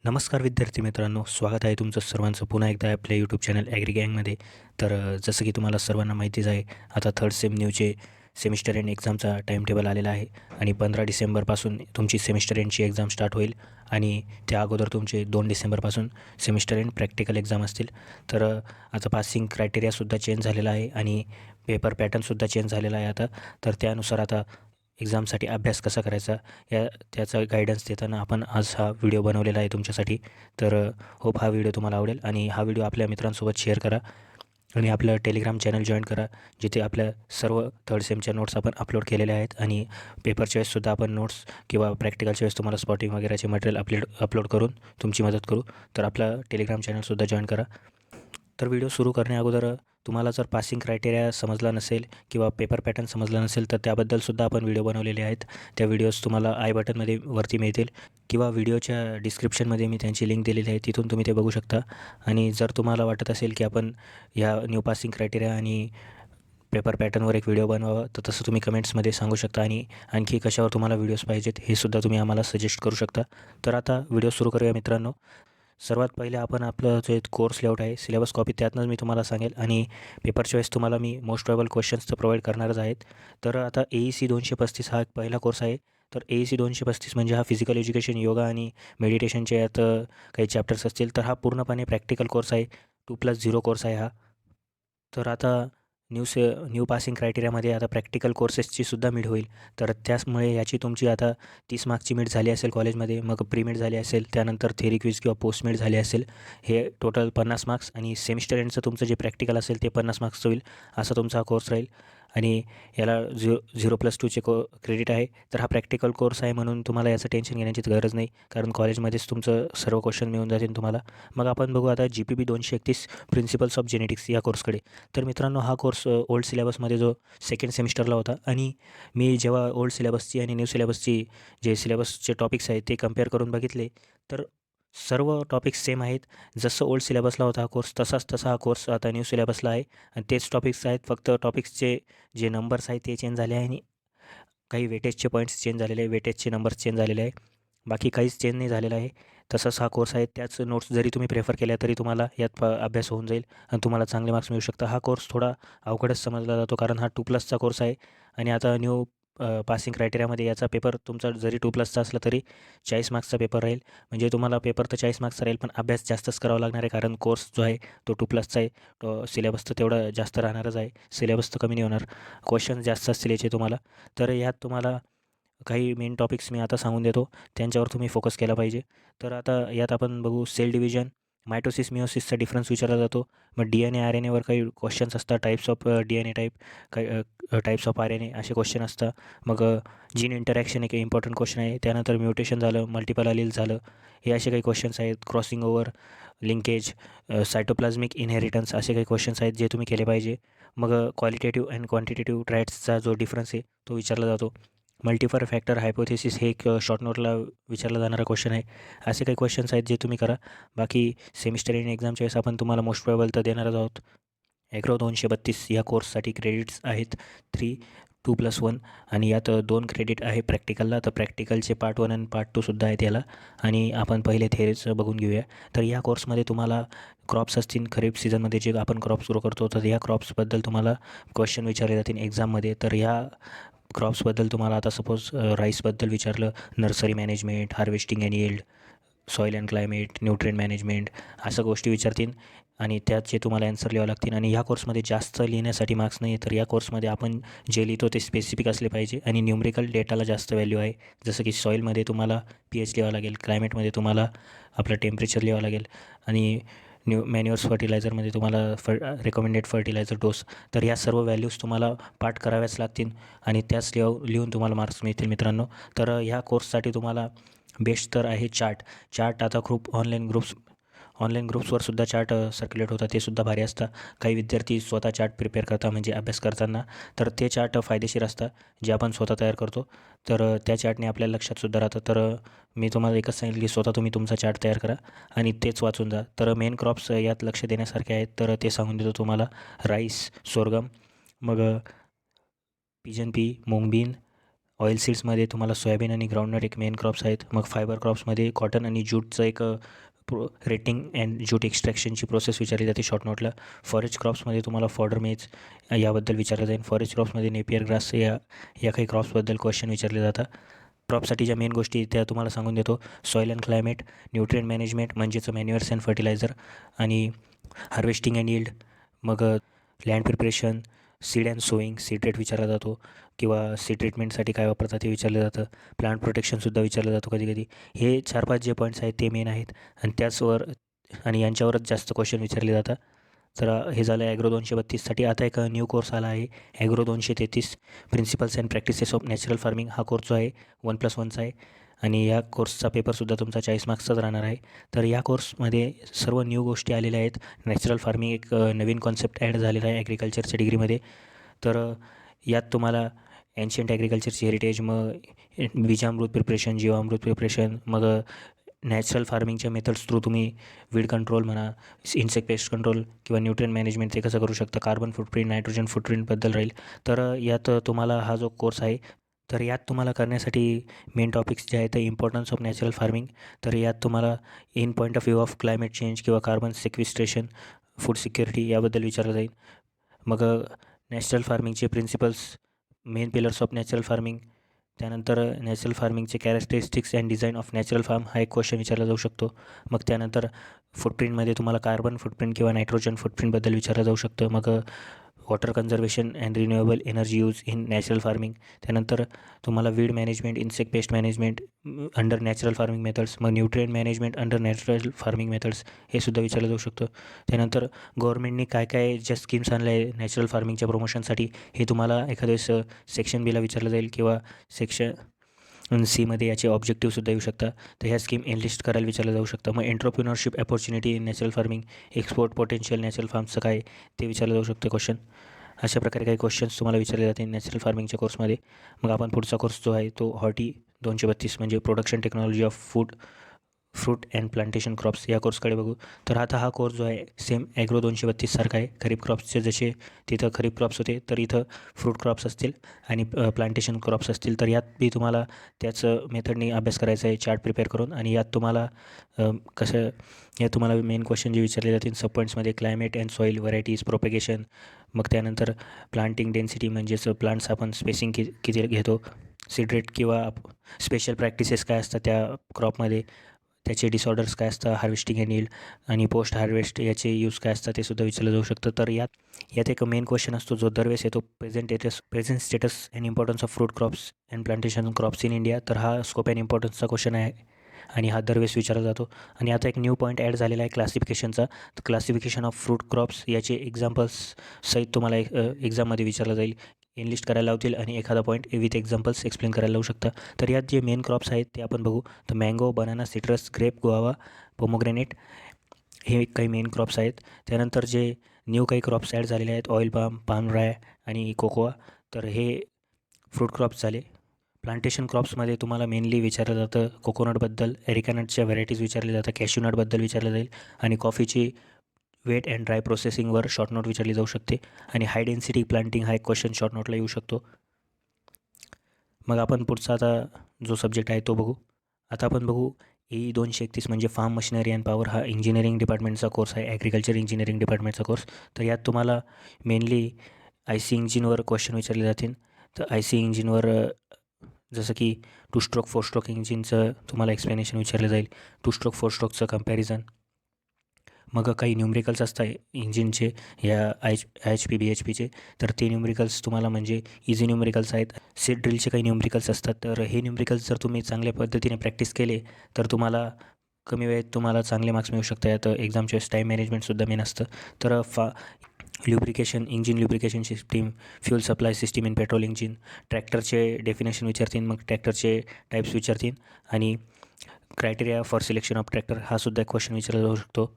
नमस्कार विद्यार्थी मित्रांनो, स्वागत आहे तुमचं सर्वांचं पुन्हा एकदा आपल्या यूट्यूब चॅनल ॲग्री गँगमध्ये. जसं की तुम्हाला सर्वांना माहितीच आहे, आता थर्ड सेम न्यूचे सेमिस्टर एंड एक्झामचा टाईम टेबल आलेला आहे आणि 15 डिसेंबरपासून तुमची सेमिस्टर एंडची एक्झाम स्टार्ट होईल आणि त्या अगोदर तुमचे 2 डिसेंबरपासून सेमिस्टर एंड प्रॅक्टिकल एक्झाम असतील. आता पासिंग क्रायटेरियासुद्धा चेंज झालेला आहे आणि पेपर पॅटर्नसुद्धा चेंज झालेला आहे आता. त्यानुसार आता एक्झामसाठी अभ्यास कसा करायचा त्याचा गाईडन्स देताना आपण आज हा व्हिडिओ बनवलेला आहे तुमच्यासाठी. होप हा व्हिडिओ तुम्हाला आवडेल आणि हा व्हिडिओ आपल्या मित्रांसोबत शेअर करा आणि आपलं टेलिग्राम चॅनल जॉईन करा, जिथे आपल्या सर्व थर्ड सेमच्या नोट्स आपण अपलोड केलेल्या आहेत आणि पेपरच्या वेळेससुद्धा आपण नोट्स किंवा प्रॅक्टिकलच्या वेळेस तुम्हाला स्पॉटिंग वगैरेचे मटेरियल अपलोड करून तुमची मदत करू. तर आपलं टेलिग्राम चॅनलसुद्धा जॉईन करा. व्हिडिओ सुरू करण्याअगोदर तुम्हाला जर पासिंग क्रायटेरिया समजला नसेल किंवा पेपर पॅटर्न समजला नसेल तर त्याबद्दलसुद्धा आपण व्हिडिओ बनवलेले आहेत. त्या व्हिडिओज तुम्हाला आय बटनमध्ये वरती मिळतील किंवा व्हिडिओच्या डिस्क्रिप्शनमध्ये मी त्यांची लिंक दिलेली आहे, तिथून तुम्ही ते बघू शकता. आणि जर तुम्हाला वाटत असेल की आपण ह्या न्यू पासिंग क्रायटेरिया आणि पेपर पॅटर्नवर एक व्हिडिओ बनवावा, तर तसं तुम्ही कमेंट्समध्ये सांगू शकता आणि आणखी कशावर तुम्हाला व्हिडिओज पाहिजेत हे सुद्धा तुम्ही आम्हाला सजेस्ट करू शकता. आता व्हिडिओ सुरू करूया मित्रांनो. सर्वात पहिले आपण आपलं जे कोर्स लेआउट आहे, सिलेबस कॉपी त्यातनंच मी तुम्हाला सांगेल आणि पेपरच्या वेळेस तुम्हाला मी मोस्ट प्रोबेबल क्वेश्चन्स तर प्रोव्हाइड करणारच आहेत. आता AEC 235 हा एक पहिला कोर्स आहे. AEC 235 म्हणजे हा फिजिकल एज्युकेशन, योगा आणि मेडिटेशनचे यात काही चॅप्टर्स असतील. हा पूर्णपणे प्रॅक्टिकल कोर्स आहे. 2+0 कोर्स आहे हा. आता न्यू पासिंग क्रायटेरियामध्ये आता प्रॅक्टिकल कोर्सेसची सुद्धा मिड होईल. त्यामुळे याची तुमची आता 30 मार्क्सची मिड झाली असेल कॉलेजमध्ये, मग प्री मिड झाली असेल, त्यानंतर थेरी क्विज किंवा पोस्ट मिड झाली असेल. हे टोटल 50 मार्क्स आणि सेमिस्टर एंडचं तुमचं जे प्रॅक्टिकल असेल ते 50 मार्क्सचं होईल. असा तुमचा हा कोर्स राहील आणि याला 0+2चे क्रेडिट आहे. हा प्रॅक्टिकल कोर्स आहे म्हणून तुम्हाला याचं टेन्शन घेण्याची गरज नाही, कारण कॉलेजमध्येच तुमचं सर्व क्वेश्चन मिळून जातील तुम्हाला. मग आपण बघू आता GPB 231 प्रिन्सिपल्स ऑफ जेनेटिक्स या कोर्सकडे. मित्रांनो, हा कोर्स ओल्ड सिलेबसमध्ये जो सेकंड सेमिस्टरला होता आणि मी जेव्हा ओल्ड सिलेबसची आणि न्यू सिलेबसची जे सिलेबसचे टॉपिक्स आहेत ते कंपेअर करून बघितले, तर सर्व टॉपिक्स सेम आहेत. जसं ओल्ड सिलेबसला होता हा कोर्स, तसा हा कोर्स आता न्यू सिलेबसला आहे आणि तेच टॉपिक्स आहेत. फक्त टॉपिक्सचे जे नंबर्स आहेत ते चेंज झाले आहे आणि काही वेटेजचे पॉईंट्स चेंज झालेले आहे, वेटेजचे नंबर्स चेंज झालेले आहे. बाकी काहीच चेंज नाही झालेलं आहे. तसंच हा कोर्स आहे. त्याच नोट्स जरी तुम्ही प्रेफर केल्या तरी तुम्हाला यात अभ्यास होऊन जाईल आणि तुम्हाला चांगले मार्क्स मिळू शकतात. हा कोर्स थोडा अवघडच समजला जातो, कारण हा 2+चा कोर्स आहे आणि आता न्यू पासिंग क्रायटेरियामध्ये याचा पेपर तुमचा जरी 2+चा असला तरी 40 मार्क्सचा पेपर राहील. म्हणजे तुम्हाला पेपर तर 40 मार्क्सचा राहील, पण अभ्यास जास्तच करावा लागणार आहे, कारण कोर्स जो आहे तो 2+चा आहे. सिलेबस तर तेवढं जास्त राहणारच आहे, सिलेबस तर कमी नाही होणार. क्वेश्चन जास्त असतील याचे तुम्हाला. यात तुम्हाला काही मेन टॉपिक्स मी आता सांगून देतो, त्यांच्यावर तुम्ही फोकस केला पाहिजे. यात आपण बघू सेल डिव्हिजन, मायटोसिस, मिओसिसचा डिफरन्स विचारला जातो. मग DNA RNAवर काही क्वेश्चन्स असतात, टाईप्स ऑफ DNA टाईप, काही टाईप्स ऑफ RNA असे क्वेश्चन असतात. मग जीन इंटरॅक्शन एक इम्पॉर्टंट क्वेश्चन आहे. त्यानंतर म्युटेशन झालं, मल्टिपल अलील झालं, हे असे काही क्वेश्चन्स आहेत. क्रॉसिंग ओव्हर, लिंकेज, सायटोप्लाझ्मिक इनहेरिटन्स असे काही क्वेश्चन्स आहेत जे तुम्ही केले पाहिजे. मग क्वालिटेटिव्ह अँड क्वांटिटेटिव्ह ट्रायट्सचा जो डिफरन्स आहे तो विचारला जातो. मल्टिपर फॅक्टर हायपोथेसिस हे एक शॉर्ट नोटला विचारला जाणारा क्वेश्चन आहे. असे काही क्वेश्चन्स आहेत जे तुम्ही करा. बाकी सेमिस्टर एंड एक्झामच्या वेळेस आपण तुम्हाला मोस्ट प्रोबेबल तर देणारच आहोत. ॲग्रो 232 या कोर्ससाठी क्रेडिट्स आहेत 3, 2+1 आणि यात 2 क्रेडिट आहे प्रॅक्टिकलला. प्रॅक्टिकलचे पार्ट 1 आणि पार्ट 2 सुद्धा आहेत याला. आणि आपण पहिले थेरीचं बघून घेऊया. या कोर्समध्ये तुम्हाला क्रॉप्स असतील, खरीप सीझनमध्ये जे आपण क्रॉप्स ग्रो करतो, तर या क्रॉप्सबद्दल तुम्हाला क्वेश्चन विचारले जातील एक्झाममध्ये. ह्या क्रॉप्सबद्दल तुम्हाला आता सपोज राईसबद्दल विचारलं, nursery management, harvesting and yield, soil and climate, nutrient management अशा गोष्टी विचारतील आणि त्याचे तुम्हाला ॲन्सर लिहावं लागतील. आणि ह्या कोर्समध्ये जास्त लिहिण्यासाठी मार्क्स नाही, तर या कोर्समध्ये आपण जे लिहितो ते स्पेसिफिक असले पाहिजे आणि न्यूमरिकल डेटाला जास्त व्हॅल्यू आहे. जसं की सॉईलमध्ये तुम्हाला pH लिहावं लागेल, क्लायमेटमध्ये तुम्हाला आपलं टेम्परेचर लिहावं लागेल आणि मॅन्युअर्स फर्टिलायझरमध्ये तुम्हाला रेकमेंडेड फर्टिलायझर डोस. ह्या सर्व व्हॅल्यूज तुम्हाला पाठ कराव्याच लागतील आणि त्याच लिहून तुम्हाला मार्क्स मिळतील मित्रांनो. ह्या कोर्ससाठी तुम्हाला बेस्ट तर आहे चार्ट. आता खूप ऑनलाईन ग्रुप्सवर सुद्धा चार्ट सर्क्युलेट होतात, ते सुद्धा भारी असतात. काही विद्यार्थी स्वतः चार्ट प्रिपेअर करतात म्हणजे अभ्यास करताना, ते चार्ट फायदेशीर असतात जे आपण स्वतः तयार करतो. त्या चार्टने आपल्या लक्षातसुद्धा राहतं. मी तुम्हाला एकच सांगितलं की स्वतः तुम्ही तुमचा चार्ट तयार करा आणि तेच वाचून जा. मेन क्रॉप्स यात लक्ष देण्यासारखे आहेत, ते सांगून देतो तुम्हाला. राईस, सोरगम, मग पिजन पी, मूंगबीन, ऑइल सीड्समध्ये तुम्हाला सोयाबीन आणि ग्राउंडनट एक मेन क्रॉप्स आहेत. मग फायबर क्रॉप्समध्ये कॉटन आणि ज्यूटचं एक रेटिंग अँड ज्यूट एक्स्ट्रॅक्शनची प्रोसेस विचारली जाते शॉर्ट नोटला. फॉरेस्ट क्रॉप्समध्ये तुम्हाला फॉडर मेज याबद्दल विचारलं जाईल. फॉरेस्ट क्रॉप्समध्ये नेपियर ग्रास या काही क्रॉप्सबद्दल क्वेश्चन विचारले जातात. क्रॉपसाठी ज्या मेन गोष्टी त्या तुम्हाला सांगून देतो. Soil and climate, nutrient management म्हणजेच मॅन्युअर्स अँड फर्टिलायझर आणि हार्वेस्टिंग अँड यील्ड. मग land preparation, seed and sowing, seed rate विचारला जातो किंवा सीड ट्रीटमेंटसाठी काय वापरतात हे विचारलं जातं. प्लांट प्रोटेक्शनसुद्धा विचारलं जातो कधी कधी. हे 4-5 जे पॉईंट्स आहेत ते मेन आहेत आणि यांच्यावरच जास्त क्वेश्चन विचारले जातात. तर हे झालं ॲग्रो 232साठी. आता एक न्यू कोर्स आला आहे agro 233 principles and practices of natural farming. हा कोर्स जो आहे 1+1चा आहे आणि या कोर्सचा पेपरसुद्धा तुमचा 40 मार्क्सचाच राहणार आहे. तर या कोर्समध्ये सर्व न्यू गोष्टी आलेल्या आहेत. नॅचरल फार्मिंग एक नवीन कॉन्सेप्ट ॲड झालेला आहे ॲग्रिकल्चरच्या डिग्रीमध्ये. तर यात तुम्हाला एन्शियंट ॲग्रिकल्चरची हेरिटेज, मग बीजामृत प्रिपरेशन, जीवामृत प्रिपरेशन, मग नॅचरल फार्मिंगच्या मेथड्स थ्रू तुम्ही वीड कंट्रोल म्हणा, इन्सेक्ट पेस्ट कंट्रोल किंवा न्यूट्रिएंट मॅनेजमेंट ते कसं करू शकता, कार्बन फुटप्रिंट, नायट्रोजन फुटप्रिंटबद्दल राहील. तर यात तुम्हाला हा जो कोर्स आहे तर यात तुम्हाला करण्यासाठी मेन टॉपिक्स जे आहेत ते इम्पॉर्टन्स ऑफ नॅचरल फार्मिंग. तर यात तुम्हाला in point of view of climate change किंवा कार्बन सिक्विस्ट्रेशन, फूड सिक्युरिटी याबद्दल विचारलं जाईल. मग नॅचरल फार्मिंगचे principles, main pillars of natural farming, त्यानंतर नॅचरल फार्मिंगचे characteristics and design of natural farm हा एक क्वेश्चन विचारला जाऊ शकतो. मग त्यानंतर फुटप्रिंटमध्ये तुम्हाला कार्बन फुटप्रिंट किंवा नायट्रोजन फुटप्रिंटबद्दल विचारलं जाऊ शकतं. मग water conservation and renewable energy use in natural farming. त्यानंतर तुम्हाला weed management, insect pest management under natural farming methods, मग nutrient management under natural farming methods हे सुद्धा विचारलं जाऊ शकतं. त्यानंतर गव्हर्नमेंटने काय काय ज्या स्कीम्स आणल्या आहे नॅचरल फार्मिंगच्या प्रमोशनसाठी हे तुम्हाला एखाद्या वेळेस सेक्शन बीला विचारलं जाईल किंवा सेक्शन सीमध्ये याचे ऑब्जेक्टिव्हसुद्धा येऊ शकतात. तर ह्या स्कीम एनलिस्ट करायला विचारलं जाऊ शकतं. मग entrepreneurship opportunity in natural farming, export potential natural फार्मचं काय ते विचारलं जाऊ शकतं क्वेश्चन. अशा प्रकारे काही क्वेश्चन्स तुम्हाला विचारले जाते नॅचरल फार्मिंगच्या कोर्समध्ये. मग आपण पुढचा कोर्स जो आहे तो हॉटी 232 म्हणजे production technology of fruit and plantation crops या कोर्सकडे बघू. तर आता हा कोर्स जो आहे सेम ॲग्रो 232 सारखा आहे. खरीप क्रॉप्सचे जसे तिथं खरीप क्रॉप्स होते तर इथं फ्रूट क्रॉप्स असतील आणि प्लांटेशन क्रॉप्स असतील. तर यात बी तुम्हाला त्याचं मेथडनी अभ्यास करायचा आहे चार्ट प्रिपेअर करून. आणि यात तुम्हाला यात तुम्हाला मेन क्वेश्चन जे विचारले जातील सब पॉईंट्समध्ये climate and soil varieties, propagation, मग त्यानंतर प्लांटिंग डेन्सिटी म्हणजेच प्लांट्स आपण स्पेसिंग किती घेतो, सीड रेट किंवा स्पेशल प्रॅक्टिसेस काय असतात त्या क्रॉपमध्ये, त्याचे डिसऑर्डर्स काय असतात, हार्वेस्टिंग अँड यील्ड आणि पोस्ट हार्वेस्ट याचे यूज काय असतात ते सुद्धा विचारलं जाऊ शकतं. तर यात एक मेन क्वेश्चन असतो जो दरवेळेस येतो, present status and importance of fruit crops and plantation crops in India. तर हा स्कोप अँड इम्पॉर्टन्सचा क्वेश्चन आहे आणि हा दरवेळेस विचारला जातो. आणि आता एक न्यू पॉईंट ॲड झालेला आहे क्लासिफिकेशनचा. तर क्लासिफिकेशन ऑफ फ्रूट क्रॉप्स याचे एक्झाम्पल्स सहित तुम्हाला एक्झाममध्ये विचारलं जाईल, एनलिस्ट करायला लावतील आणि एखादा पॉईंट विथ एक्झाम्पल्स एक्सप्लेन करायला लावू शकता. तर यात जे मेन क्रॉप्स आहेत ते आपण बघू. तर mango, banana, citrus, grape, guava, pomegranate हे काही मेन क्रॉप्स आहेत. त्यानंतर जे न्यू काही क्रॉप्स ॲड झालेले आहेत ऑइल पाम राय आणि कोकोआ, तर हे फ्रूट क्रॉप्स झाले. प्लांटेशन क्रॉप्समध्ये तुम्हाला मेनली विचारलं जातं कोकोनटबद्दल, एरिकानटच्या व्हरायटीज विचारले जातात, कॅश्यूनटबद्दल विचारलं जाईल आणि कॉफीची वेट अँड ड्राय प्रोसेसिंगवर शॉर्ट नोट विचारली जाऊ शकते. आणि हाय डेन्सिटी प्लांटिंग हा एक क्वेश्चन शॉर्ट नोटला येऊ शकतो. मग आपण पुढचा आता जो सब्जेक्ट आहे तो बघू. आता आपण बघू AE 231 म्हणजे फार्म मशिनरी अँड पॉवर. हा इंजिनिअरिंग डिपार्टमेंटचा कोर्स आहे, ॲग्रिकल्चर इंजिनिअरिंग डिपार्टमेंटचा कोर्स. तर यात तुम्हाला मेनली IC इंजिनवर क्वेश्चन विचारले जातील. तर IC इंजिनवर जसं की 2 स्ट्रोक 4 स्ट्रोक इंजिनचं तुम्हाला एक्सप्लेनेशन विचारलं जाईल, 2 स्ट्रोक 4 स्ट्रोकचं कम्पॅरिझन. मग काही न्यूमरिकल्स असतात इंजिनचे या HP BHPचे. तर ते न्यूमरिकल्स तुम्हाला म्हणजे इझी न्यूमरिकल्स आहेत. सीड ड्रिलचे काही न्यूमरिकल्स असतात. तर हे न्यूमरिकल्स जर तुम्ही चांगल्या पद्धतीने प्रॅक्टिस केले तर तुम्हाला कमी वेळेत तुम्हाला चांगले मार्क्स मिळू शकतात. तर एक्झामच्या वेळेस टाईम मॅनेजमेंटसुद्धा मेन असतं. तर lubrication, engine lubrication system, fuel supply system in petrol engine, ट्रॅक्टरचे डेफिनेशन विचारतील, मग ट्रॅक्टरचे टाईप्स विचारतील आणि criteria for selection of tractor हा सुद्धा एक क्वेश्चन विचारला जाऊ शकतो.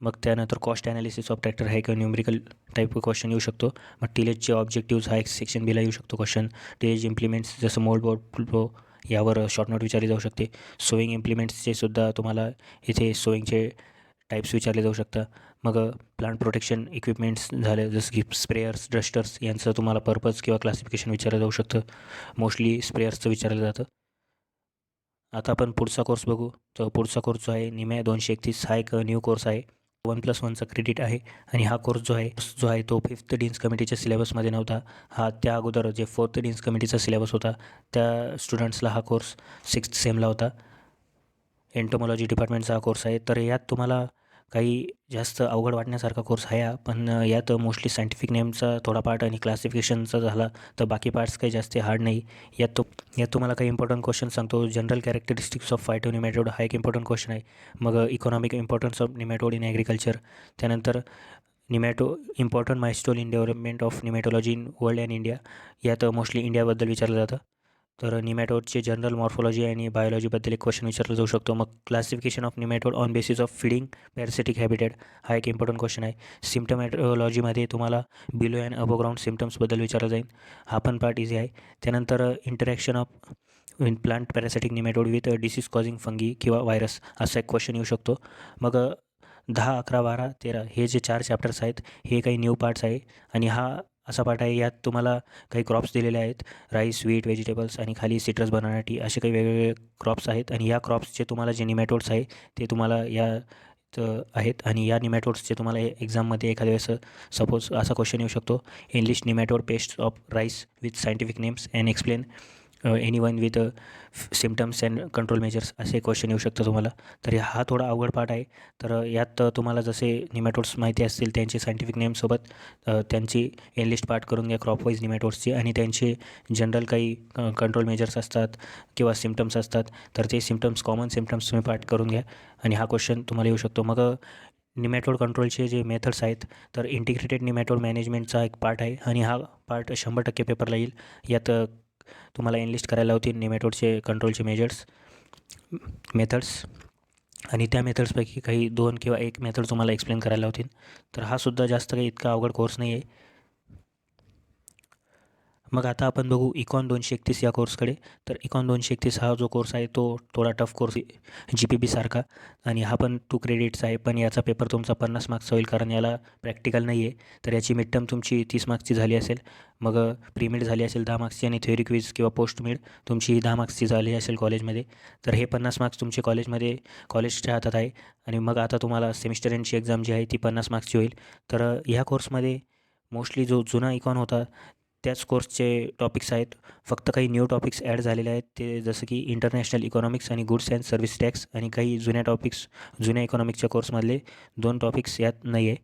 मग त्यानंतर कॉस्ट ॲनालिसिस ऑफ ट्रॅक्टर हा एक न्यूमरिकल टाईप क्वेश्चन येऊ शकतो. मग टिलेजचे ऑब्जेक्टिव्स हा एक सेक्शन बीला येऊ शकतो क्वेश्चन. टिलेज इम्प्लिमेंट्स जसं मोल्ड बोर्ड फ्लो यावर शॉर्ट नोट विचारली जाऊ शकते. सोईंग इम्प्लिमेंट्सचे सुद्धा तुम्हाला इथे सोईंगचे टाईप्स विचारले जाऊ शकतात. मग प्लांट प्रोटेक्शन इक्विपमेंट्स झाले, जसं की स्प्रेयर्स, डस्टर्स यांचं तुम्हाला पर्पज किंवा क्लासिफिकेशन विचारलं जाऊ शकतं. मोस्टली स्प्रेयर्सचं विचारलं जातं. आता आपण पुढचा कोर्स बघू. तर पुढचा कोर्स जो आहे निम्या 231 हा एक न्यू कोर्स आहे. 1+1चा क्रेडिट आहे आणि हा कोर्स जो आहे तो 5th डीन्स कमिटीच्या सिलेबसमध्ये नव्हता. हा त्या अगोदर जे 4th डीन्स कमिटीचा सिलेबस होता त्या स्टुडंट्सला हा कोर्स 6th सेमला होता. एंटोमॉलॉजी डिपार्टमेंटचा हा कोर्स आहे. तर यात तुम्हाला काही जास्त अवघड वाटण्यासारखा कोर्स आहे हा, पण यात मोस्टली सायंटिफिक नेमचा थोडा पार्ट आणि क्लासिफिकेशनचा झाला तर बाकी पार्ट्स काही जास्त हार्ड नाही. यात तुम्हाला काही इम्पॉर्टंट क्वेश्चन सांगतो. जनरल कॅरेक्टरिस्टिक्स ऑफ फायटोनिमॅटोड हा एक इम्पॉर्टंट क्वेश्चन आहे. मग economic importance of nematode in agriculture, त्यानंतर important milestone in development of nematology in world and India. यात मोस्टली इंडियाबद्दल विचारलं जातं. तर निमॅटोडचे जनरल मॉर्फॉलॉजी आणि बायोलॉजीबद्दल एक क्वेश्चन विचारला जाऊ शकतो. मग classification of nematode on basis of feeding parasitic habitat हा एक इम्पॉर्टंट क्वेश्चन आहे. सिम्टमॅटोलॉजीमध्ये तुम्हाला बिलो अँड अबोग्राऊंड सिम्टम्सबद्दल विचारलं जाईल. हा पण पार्ट इझी आहे. त्यानंतर interaction of plant parasitic nematode with disease causing fungi किंवा व्हायरस असा एक क्वेश्चन येऊ शकतो. मग 10, 11, 12, 13 हे जे 4 चॅप्टर्स आहेत हे काही न्यू पार्ट्स आहे आणि हा असा पार्ट आहे. यात तुम्हाला काही क्रॉप्स दिलेले आहेत, राईस, व्हीट, व्हेजिटेबल्स आणि खाली सिट्रस बनाना टी असे काही वेगवेगळे क्रॉप्स आहेत आणि या क्रॉप्सचे तुम्हाला जे निमॅटोड्स आहे ते तुम्हाला यात आहेत आणि या निमॅटोड्सचे तुम्हाला एक्झाममध्ये एखाद्या वेळेस सपोज असा क्वेश्चन येऊ शकतो. Enlist nematode pest of rice with scientific names and explain anyone with symptoms and control measures असे क्वेश्चन येऊ शकतं तुम्हाला. तर हा थोडा अवघड पार्ट आहे. तर यात तुम्हाला जसे निमॅटोड्स माहिती असतील त्यांचे सायंटिफिक नेमसोबत त्यांची एनलिस्ट पार्ट करून घ्या क्रॉपवाईज निमॅटोड्सची आणि त्यांचे जनरल काही कंट्रोल मेजर्स असतात किंवा सिम्टम्स असतात तर ते सिम्टम्स, कॉमन सिम्टम्स तुम्ही पार्ट करून घ्या आणि हा क्वेश्चन तुम्हाला येऊ शकतो. मग निमॅटोड कंट्रोलचे जे मेथड्स आहेत तर इंटिग्रेटेड निमॅटोड मॅनेजमेंटचा एक पार्ट आहे आणि हा पार्ट 100% पेपरला येईल. यात तुम्हाला एनलिस्ट करायला होतील निमॅटोडचे कंट्रोलचे मेथड्स आणि त्या मेथड्सपैकी काही 2 किंवा 1 मेथड तुम्हाला एक्सप्लेन करायला होतील. तर हा सुद्धा जास्त काही इतका अवघड कोर्स नाही आहे. मग आता आपण बघू इकॉन 231 या कोर्सकडे. तर इकॉन 231 हा जो कोर्स आहे तो थोडा टफ कोर्स GPB सारखा आणि हा पण 2 क्रेडिट्स आहे. पण याचा पेपर तुमचा 50 मार्क्सचा होईल कारण याला प्रॅक्टिकल नाही आहे. तर याची मिड टर्म तुमची 30 मार्क्सची झाली असेल. मग प्री मिड झाली असेल 10 मार्क्सची आणि थ्योरी क्विज किंवा पोस्ट मिड तुमची 10 मार्क्सची झाली असेल कॉलेजमध्ये. तर हे 50 मार्क्स तुमचे कॉलेजच्या हातात आहे आणि मग आता तुम्हाला सेमिस्टर एंडची एक्झाम जी आहे ती 50 मार्क्सची होईल. तर ह्या कोर्समध्ये मोस्टली जो जुना इकॉन होता त्याच कोर्सचे टॉपिक्स आहेत. फक्त काही न्यू टॉपिक्स ॲड झालेले आहेत ते जसं की इंटरनॅशनल इकॉनॉमिक्स आणि गुड्स अँड सर्व्हिस टॅक्स आणि काही जुन्या इकॉनॉमिक्सच्या कोर्समधले 2 टॉपिक्स यात नाही आहे.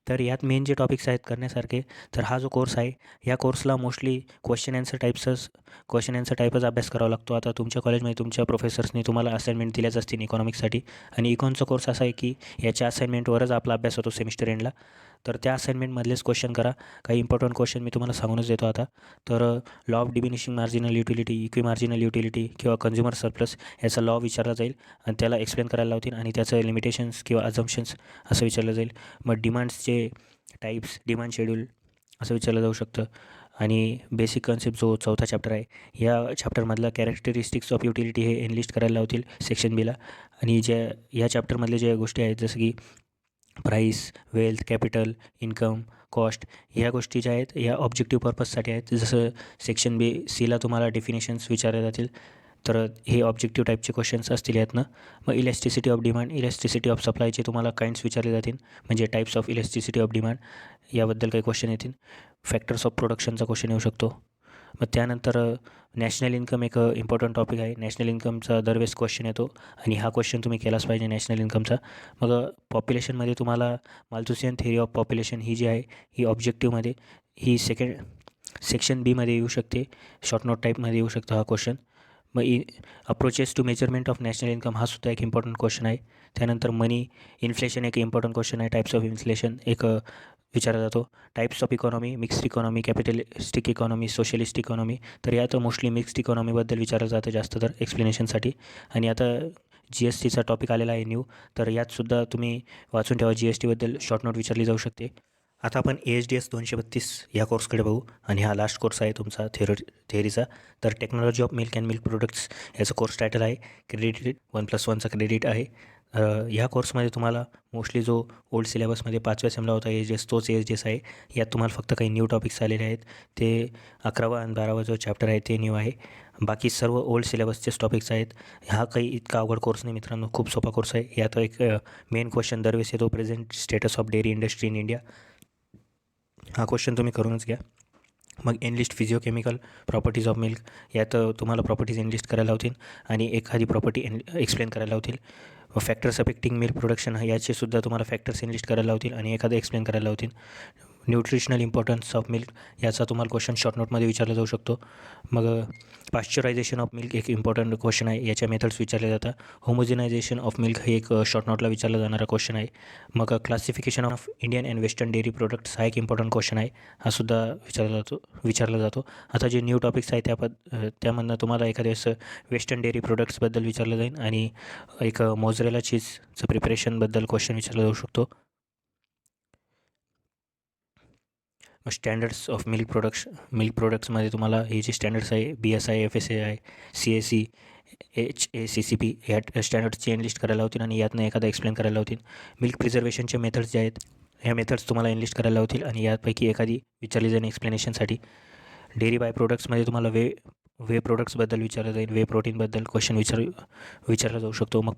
तर यात मेन जे टॉपिक्स आहेत करण्यासारखे तर हा जो कोर्स आहे या कोर्सला मोस्टली क्वेश्चन अँसर टाईपच अभ्यास करावा लागतो. आता तुमच्या कॉलेजमध्ये तुमच्या प्रोफेसर्सनी तुम्हाला असाइनमेंट दिल्याच असतील इकॉनॉमिक्ससाठी आणि इकॉनचा कोर्स असा आहे की याच्या असाइनमेंटवरच आपला अभ्यास होतो सेमिस्टर एंडला. तर त्या असाइनमेंटमधलेच क्वेश्चन करा. काही इम्पॉर्टंट क्वेश्चन मी तुम्हाला सांगूनच देतो आता. तर law of diminishing marginal utility, equi marginal utility किंवा कंझ्युमर सरप्लस याचा लॉ विचारला जाईल आणि त्याला एक्सप्लेन करायला लावतील आणि त्याचं लिमिटेशन्स किंवा अझम्पशन्स असं विचारलं जाईल. मग डिमांड्सचे टाईप्स, डिमांड शेड्यूल असं विचारलं जाऊ शकतं आणि बेसिक कन्सेप्ट जो 4था चॅप्टर आहे या चॅप्टरमधला कॅरेक्टरिस्टिक्स ऑफ युटिलिटी हे एनलिस्ट करायला लावतील सेक्शन बीला आणि या चॅप्टरमधले ज्या गोष्टी आहेत जसं की price, wealth, capital, income, cost ह्या गोष्टी ज्या आहेत या ऑब्जेक्टिव्ह पर्पजसाठी आहेत. जसं सेक्शन सीला तुम्हाला डेफिनेशन्स विचारले जातील तर हे ऑब्जेक्टिव्ह टाईपचे क्वेश्चन्स असतील यातनं. मग elasticity of demand, elasticity of सप्लायचे तुम्हाला काइंड्स विचारले जातील म्हणजे types of elasticity of demand याबद्दल काही क्वेश्चन येतील. फॅक्टर्स ऑफ प्रोडक्शनचा क्वेश्चन येऊ शकतो. मग त्यानंतर नॅशनल इन्कम एक इम्पॉर्टंट टॉपिक आहे. नॅशनल इन्कमचा दरवेळेस क्वेश्चन येतो आणि हा क्वेश्चन तुम्ही केलाच पाहिजे नॅशनल इन्कमचा. मग पॉप्युलेशनमध्ये तुम्हाला माल्थुसियन थिअरी ऑफ पॉप्युलेशन ही जी आहे ही ऑब्जेक्टिव्हमध्ये ही सेक्शन बीमध्ये येऊ शकते. शॉर्ट नोट टाईपमध्ये येऊ शकतो हा क्वेश्चन. मग approaches to measurement of national income हा सुद्धा एक इम्पॉर्टंट क्वेश्चन आहे. त्यानंतर मनी इन्फ्लेशन एक इम्पॉर्टंट क्वेश्चन आहे. टाईप्स ऑफ इन्फ्लेशन एक विचारला जातो. Types of economy, mixed economy, capitalistic economy, socialist economy. तर यात मोस्टली मिक्स्ड इकॉनॉमीबद्दल विचारलं जातं जास्त तर एक्सप्लेनेशनसाठी. आणि आता GSTचा टॉपिक आलेला आहे न्यू. तर यातसुद्धा तुम्ही वाचून ठेवा GSTबद्दल शॉर्ट नोट विचारली जाऊ शकते. आता आपण AHDS 232 या कोर्सकडे बघू आणि हा लास्ट कोर्स आहे तुमचा थेअरीचा. तर technology of milk and milk products याचं कोर्स टायटल आहे. क्रेडिट 1+1चा क्रेडिट आहे. ह्या कोर्समध्ये तुम्हाला मोस्टली जो ओल्ड सिलेबसमध्ये 5व्या सेमला होता एजेस तोच एजेस आहे. यात तुम्हाला फक्त काही न्यू टॉपिक्स आलेले आहेत. ते 11वा आणि 12वा जो चॅप्टर आहे ते न्यू आहे. बाकी सर्व ओल्ड सिलेबसचेच टॉपिक्स आहेत. हा काही इतका अवघड कोर्स नाही मित्रांनो, खूप सोपा कोर्स आहे. यात एक मेन क्वेश्चन दरवेळेस येतो, present status of dairy industry in India. हा क्वेश्चन तुम्ही करूनच घ्या. मग एनलिस्ट फिजिओकेमिकल प्रॉपर्टीज ऑफ मिल्क, यात तुम्हाला प्रॉपर्टीज एनलिस्ट करायला होतील आणि एखादी प्रॉपर्टी एक्सप्लेन करायला होतील. फॅक्टर्स अफेक्टिंग मिल्क प्रोडक्शन याचेसुद्धा तुम्हाला फॅक्टर्स एनलिस्ट करायला होतील आणि एखादं एक्सप्लेन करायला होतील. न्यूट्रिशनल इम्पॉर्टन्स ऑफ मिल्क याचा तुम्हाला क्वेश्चन शॉर्ट नोटमध्ये विचारला जाऊ शकतो. मग पाश्चरायझेशन ऑफ मिल्क एक इम्पॉर्टंट क्वेश्चन आहे, याच्या मेथड्स विचारले जातात. होमोजेनायझेशन ऑफ मिल्क हे एक शॉर्ट नोटला विचारला जाणारा क्वेश्चन आहे. मग classification of Indian and western dairy products हा एक इम्पॉर्टंट क्वेश्चन आहे, हा सुद्धा विचारला जातो. आता जे न्यू टॉपिक्स आहे त्यामधनं तुम्हाला एखाद्या वेळेस वेस्टर्न डेअरी प्रोडक्ट्सबद्दल विचारलं जाईल आणि एक मोझरेला चीजचं प्रिपरेशनबद्दल क्वेश्चन विचारला जाऊ शकतो. स्टँडर्ड्स ऑफ मिल्क प्रोडक्ट्समध्ये तुम्हाला हे जे स्टँडर्ड्स आहे BSI FSSAI CSE HACCP ह्या स्टँडर्ड्सची एनलिस्ट करायला होतील आणि यातनं एखादा एक्सप्लेन करायला होतील. मिल्क प्रिझर्वेशनचे मेथड्स जे आहेत ह्या मेथड्स तुम्हाला एनलिस्ट करायला होतील आणि यापैकी एखादी विचारली जाईल एक्सप्लेनेशनसाठी. डेअरी बाय प्रोडक्ट्समध्ये तुम्हाला वे प्रोडक्ट्सबद्दल विचारलं जाईल, वे प्रोटीनबद्दल क्वेश्चन विचारला जाऊ शकतो. मग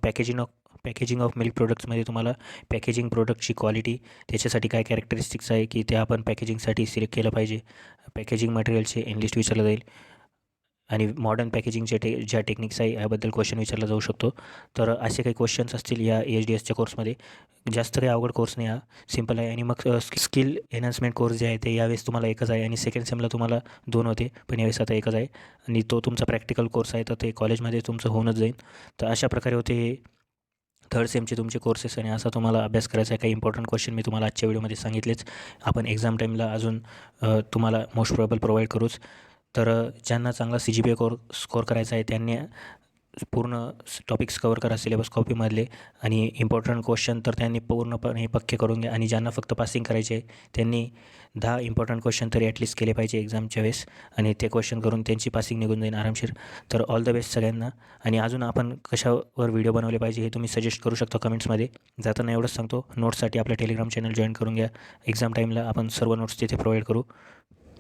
पॅकेजिंग ऑफ मिल्क प्रोडक्ट्समध्ये तुम्हाला पॅकेजिंग प्रोडक्टची क्वालिटी, त्याच्यासाठी काय कॅरेक्टरिस्टिक्स आहे की ते आपण पॅकेजिंगसाठी सिलेक्ट केलं पाहिजे, पॅकेजिंग मटेरियलचे एनलिस्ट विचारलं जाईल आणि मॉडर्न पॅकेजिंगचे ज्या टेक्निक्स आहे याबद्दल क्वेश्चन विचारला जाऊ शकतो. तर असे काही क्वेश्चन्स असतील या HDSच्या कोर्समध्ये. जास्त काही अवघड कोर्स नाही, हा सिम्पल आहे. आणि मग स्किल एनहान्समेंट कोर्स जे आहे ते यावेळेस तुम्हाला एकच आहे आणि सेकंड सेमला तुम्हाला 2 होते, पण यावेळेस आता एकच आहे आणि तो तुमचा प्रॅक्टिकल कोर्स आहे, तर ते कॉलेजमध्ये तुमचं होऊनच जाईल. तर अशा प्रकारे होते हे थर्ड सेमचे तुमचे कोर्सेस आणि असा तुम्हाला अभ्यास करायचा आहे. काही इम्पॉर्टंट क्वेश्चन मी तुम्हाला आजच्या व्हिडिओमध्ये सांगितलेच. आपण एक्झाम टाईमला अजून तुम्हाला मोस्ट प्रोबेबल प्रोव्हाइड करूच. तर ज्यांना चांगला CGPA स्कोर करायचा आहे त्यांनी पूर्ण टॉपिक्स कवर करा सिलेबस कॉपीमधले आणि इम्पॉर्टंट क्वेश्चन तर त्यांनी पूर्णपणे पक्के करून घ्या. आणि ज्यांना फक्त पासिंग करायचे आहे त्यांनी 10 इम्पॉर्टंट क्वेश्चन तरी ॲटलिस्ट केले पाहिजे एक्झामच्या वेळेस आणि ते क्वेश्चन करून त्यांची पासिंग निघून जाईल आरामशीर. तर ऑल द बेस्ट सगळ्यांना. आणि अजून आपण कशावर व्हिडिओ बनवले पाहिजे हे तुम्ही सजेस्ट करू शकता कमेंट्समध्ये. जाताना एवढंच सांगतो, नोट्ससाठी आपलं टेलिग्राम चॅनल जॉईन करून घ्या. एक्झाम टाईमला आपण सर्व नोट्स तिथे प्रोव्हाइड करू.